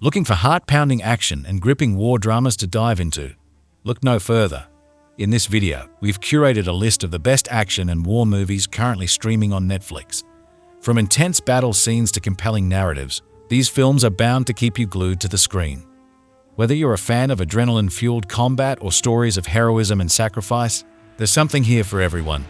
Looking for heart-pounding action and gripping war dramas to dive into? Look no further. In this video, we've curated a list of the best action and war movies currently streaming on Netflix. From intense battle scenes to compelling narratives, these films are bound to keep you glued to the screen. Whether you're a fan of adrenaline-fueled combat or stories of heroism and sacrifice, there's something here for everyone.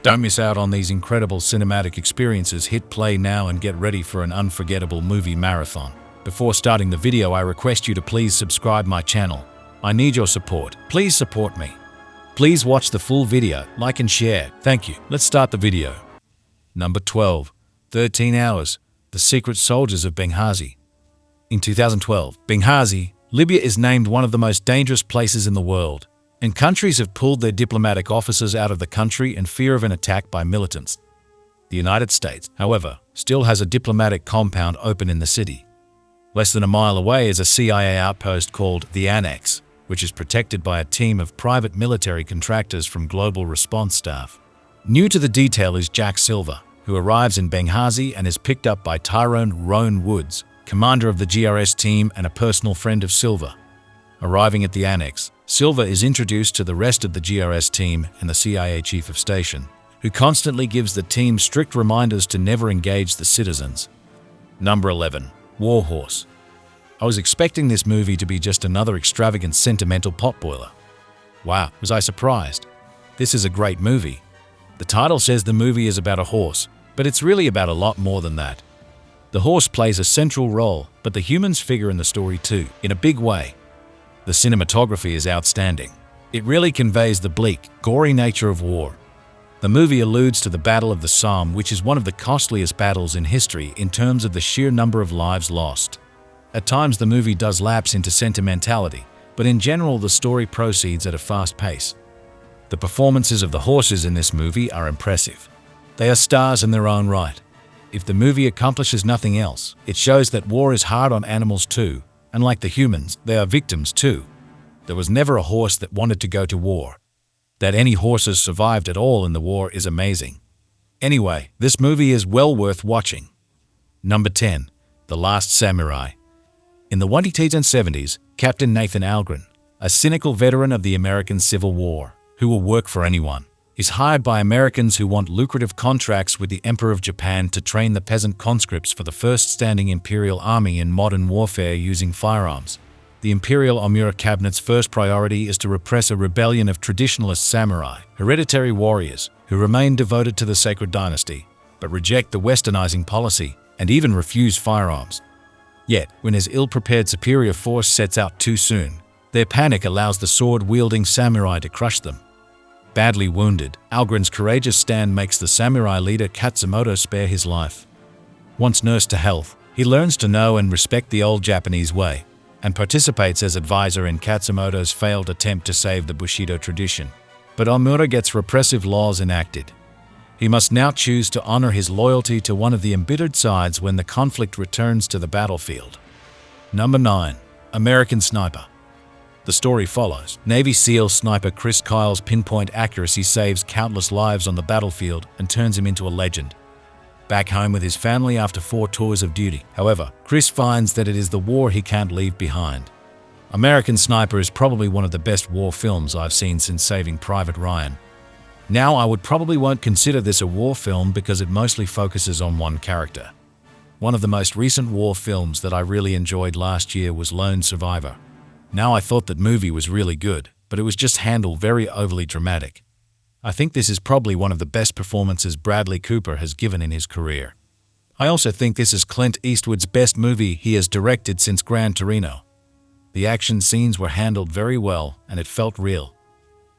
Don't miss out on these incredible cinematic experiences. Hit play now and get ready for an unforgettable movie marathon. Before starting the video, I request you to please subscribe my channel. I need your support. Please support me. Please watch the full video, like and share. Thank you. Let's start the video. Number 12. 13 Hours. The Secret Soldiers of Benghazi. In 2012, Benghazi, Libya is named one of the most dangerous places in the world, and countries have pulled their diplomatic officers out of the country in fear of an attack by militants. The United States, however, still has a diplomatic compound open in the city. Less than a mile away is a CIA outpost called the Annex, which is protected by a team of private military contractors from Global Response Staff. New to the detail is Jack Silver, who arrives in Benghazi and is picked up by Tyrone Roan Woods, commander of the GRS team and a personal friend of Silver. Arriving at the Annex, Silver is introduced to the rest of the GRS team and the CIA chief of station, who constantly gives the team strict reminders to never engage the citizens. Number 11. War Horse. I was expecting this movie to be just another extravagant sentimental potboiler. Wow, was I surprised. This is a great movie. The title says the movie is about a horse, but it's really about a lot more than that. The horse plays a central role, but the humans figure in the story too, in a big way. The cinematography is outstanding. It really conveys the bleak, gory nature of war. The movie alludes to the Battle of the Somme, which is one of the costliest battles in history in terms of the sheer number of lives lost. At times the movie does lapse into sentimentality, but in general the story proceeds at a fast pace. The performances of the horses in this movie are impressive. They are stars in their own right. If the movie accomplishes nothing else, it shows that war is hard on animals too, and like the humans, they are victims too. There was never a horse that wanted to go to war. That any horses survived at all in the war is amazing. Anyway, this movie is well worth watching. Number 10. The Last Samurai. In the 1970s, Captain Nathan Algren, a cynical veteran of the American Civil War, who will work for anyone, is hired by Americans who want lucrative contracts with the Emperor of Japan to train the peasant conscripts for the first standing imperial army in modern warfare using firearms. The Imperial Amura Cabinet's first priority is to repress a rebellion of traditionalist samurai, hereditary warriors, who remain devoted to the sacred dynasty, but reject the westernizing policy and even refuse firearms. Yet, when his ill-prepared superior force sets out too soon, their panic allows the sword-wielding samurai to crush them. Badly wounded, Algren's courageous stand makes the samurai leader Katsumoto spare his life. Once nursed to health, he learns to know and respect the old Japanese way, and participates as advisor in Katsumoto's failed attempt to save the Bushido tradition. But Amura gets repressive laws enacted. He must now choose to honor his loyalty to one of the embittered sides when the conflict returns to the battlefield. Number 9. American Sniper. The story follows Navy SEAL sniper Chris Kyle's pinpoint accuracy saves countless lives on the battlefield and turns him into a legend. Back home with his family after 4 tours of duty, however, Chris finds that it is the war he can't leave behind. American Sniper is probably one of the best war films I've seen since Saving Private Ryan. Now, I would probably won't consider this a war film because it mostly focuses on one character. One of the most recent war films that I really enjoyed last year was Lone Survivor. Now, I thought that movie was really good, but it was just handled very overly dramatic. I think this is probably one of the best performances Bradley Cooper has given in his career. I also think this is Clint Eastwood's best movie he has directed since Gran Torino. The action scenes were handled very well and it felt real.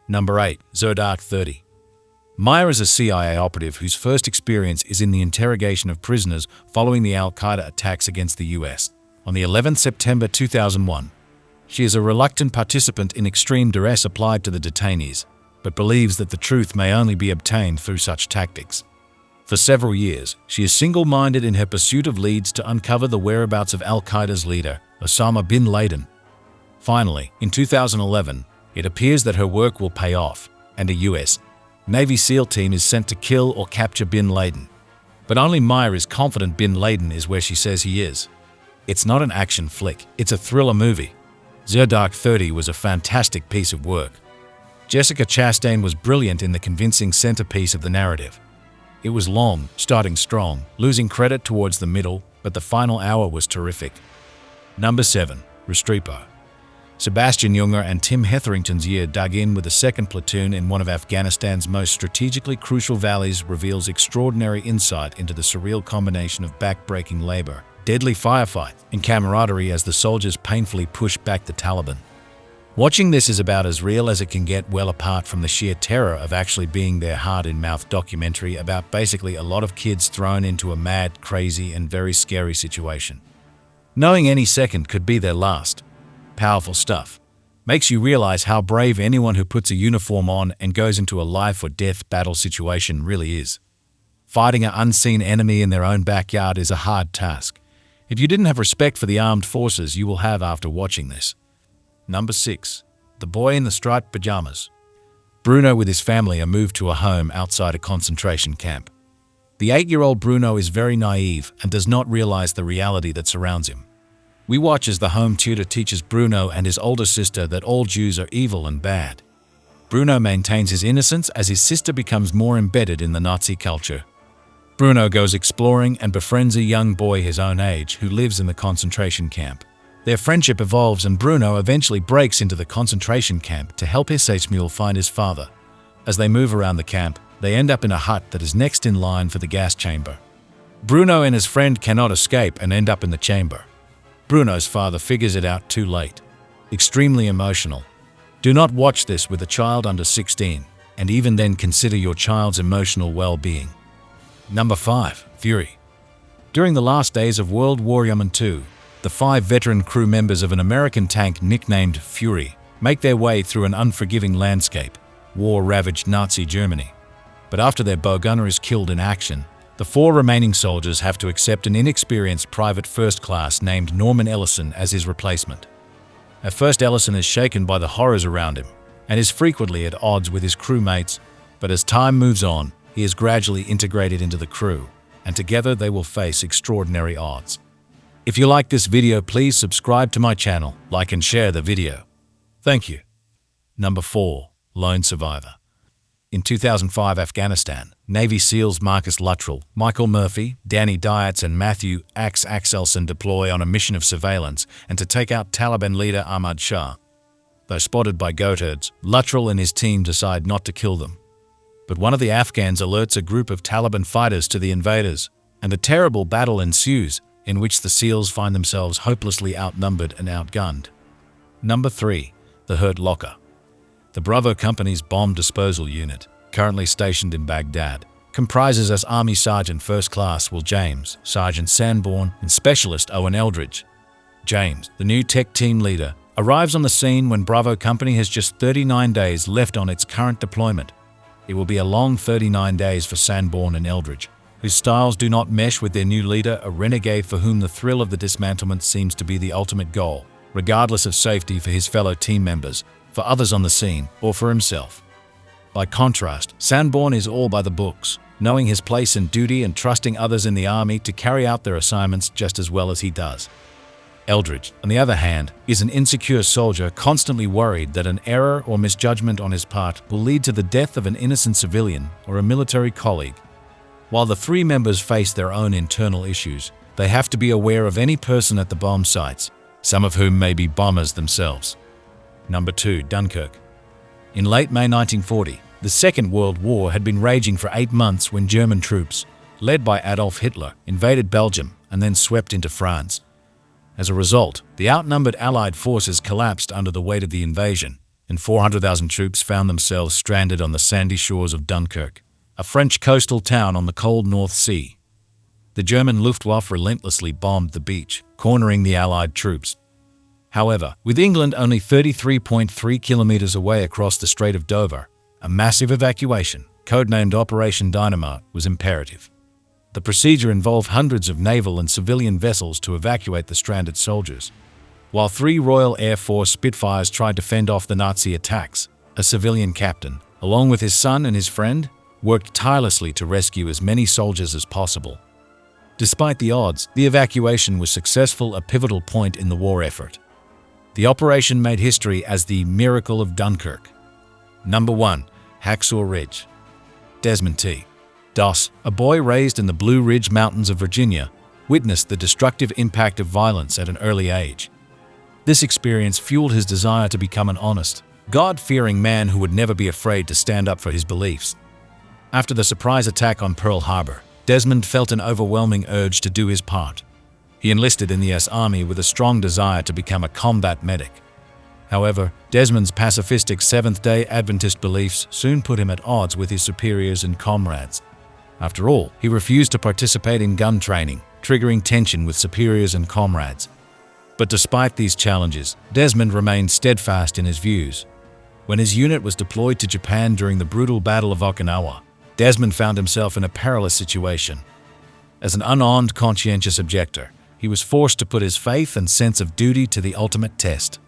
Number 8. Zodiac 30. Maya is a CIA operative whose first experience is in the interrogation of prisoners following the Al-Qaeda attacks against the US on the 11th September 2001. She is a reluctant participant in extreme duress applied to the detainees, but believes that the truth may only be obtained through such tactics. For several years, she is single-minded in her pursuit of leads to uncover the whereabouts of Al-Qaeda's leader, Osama bin Laden. Finally, in 2011, it appears that her work will pay off, and a US Navy SEAL team is sent to kill or capture bin Laden. But only Maya is confident bin Laden is where she says he is. It's not an action flick, it's a thriller movie. Dunkirk 30 was a fantastic piece of work. Jessica Chastain was brilliant in the convincing centerpiece of the narrative. It was long, starting strong, losing credit towards the middle, but the final hour was terrific. Number 7. Restrepo. Sebastian Junger and Tim Hetherington's year dug in with the 2nd Platoon in one of Afghanistan's most strategically crucial valleys reveals extraordinary insight into the surreal combination of back-breaking labor, deadly firefight, and camaraderie as the soldiers painfully push back the Taliban. Watching this is about as real as it can get, well apart from the sheer terror of actually being their heart-in-mouth documentary about basically a lot of kids thrown into a mad, crazy, and very scary situation, knowing any second could be their last. Powerful stuff. Makes you realize how brave anyone who puts a uniform on and goes into a life-or-death battle situation really is. Fighting an unseen enemy in their own backyard is a hard task. If you didn't have respect for the armed forces, you will have after watching this. Number 6. The Boy in the Striped Pajamas. Bruno with his family are moved to a home outside a concentration camp. The 8-year-old Bruno is very naive and does not realize the reality that surrounds him. We watch as the home tutor teaches Bruno and his older sister that all Jews are evil and bad. Bruno maintains his innocence as his sister becomes more embedded in the Nazi culture. Bruno goes exploring and befriends a young boy his own age who lives in the concentration camp. Their friendship evolves and Bruno eventually breaks into the concentration camp to help his mule find his father. As they move around the camp, they end up in a hut that is next in line for the gas chamber. Bruno and his friend cannot escape and end up in the chamber. Bruno's father figures it out too late. Extremely emotional. Do not watch this with a child under 16, and even then consider your child's emotional well-being. Number 5. Fury. During the last days of World War II, the 5 veteran crew members of an American tank nicknamed Fury make their way through an unforgiving landscape, war-ravaged Nazi Germany. But after their bow gunner is killed in action, the 4 remaining soldiers have to accept an inexperienced private first class named Norman Ellison as his replacement. At first, Ellison is shaken by the horrors around him and is frequently at odds with his crewmates, but as time moves on, he is gradually integrated into the crew, and together they will face extraordinary odds. If you like this video, please subscribe to my channel, like and share the video. Thank you. Number 4. Lone Survivor. In 2005 Afghanistan, Navy SEALs Marcus Luttrell, Michael Murphy, Danny Dietz and Matthew Axelson deploy on a mission of surveillance and to take out Taliban leader Ahmad Shah. Though spotted by goatherds, Luttrell and his team decide not to kill them. But one of the Afghans alerts a group of Taliban fighters to the invaders, and a terrible battle ensues, in which the SEALs find themselves hopelessly outnumbered and outgunned. Number 3. The Hurt Locker. The Bravo Company's bomb disposal unit, currently stationed in Baghdad, comprises as Army Sergeant First Class Will James, Sergeant Sanborn, and Specialist Owen Eldridge. James, the new tech team leader, arrives on the scene when Bravo Company has just 39 days left on its current deployment. It will be a long 39 days for Sanborn and Eldridge, whose styles do not mesh with their new leader, a renegade for whom the thrill of the dismantlement seems to be the ultimate goal, regardless of safety for his fellow team members, for others on the scene, or for himself. By contrast, Sanborn is all by the books, knowing his place and duty and trusting others in the army to carry out their assignments just as well as he does. Eldridge, on the other hand, is an insecure soldier constantly worried that an error or misjudgment on his part will lead to the death of an innocent civilian or a military colleague. While the 3 members face their own internal issues, they have to be aware of any person at the bomb sites, some of whom may be bombers themselves. Number 2. Dunkirk. In late May 1940, the Second World War had been raging for 8 months when German troops, led by Adolf Hitler, invaded Belgium and then swept into France. As a result, the outnumbered Allied forces collapsed under the weight of the invasion, and 400,000 troops found themselves stranded on the sandy shores of Dunkirk, a French coastal town on the cold North Sea. The German Luftwaffe relentlessly bombed the beach, cornering the Allied troops. However, with England only 33.3 kilometers away across the Strait of Dover, a massive evacuation, codenamed Operation Dynamite, was imperative. The procedure involved hundreds of naval and civilian vessels to evacuate the stranded soldiers. While 3 Royal Air Force Spitfires tried to fend off the Nazi attacks, a civilian captain, along with his son and his friend, worked tirelessly to rescue as many soldiers as possible. Despite the odds, the evacuation was successful, a pivotal point in the war effort. The operation made history as the Miracle of Dunkirk. Number 1. Hacka Ridge. Desmond T. Doss, a boy raised in the Blue Ridge Mountains of Virginia, witnessed the destructive impact of violence at an early age. This experience fueled his desire to become an honest, God-fearing man who would never be afraid to stand up for his beliefs. After the surprise attack on Pearl Harbor, Desmond felt an overwhelming urge to do his part. He enlisted in the U.S. Army with a strong desire to become a combat medic. However, Desmond's pacifistic Seventh-day Adventist beliefs soon put him at odds with his superiors and comrades. After all, he refused to participate in gun training, triggering tension with superiors and comrades. But despite these challenges, Desmond remained steadfast in his views. When his unit was deployed to Japan during the brutal Battle of Okinawa, Desmond found himself in a perilous situation. As an unarmed, conscientious objector, he was forced to put his faith and sense of duty to the ultimate test.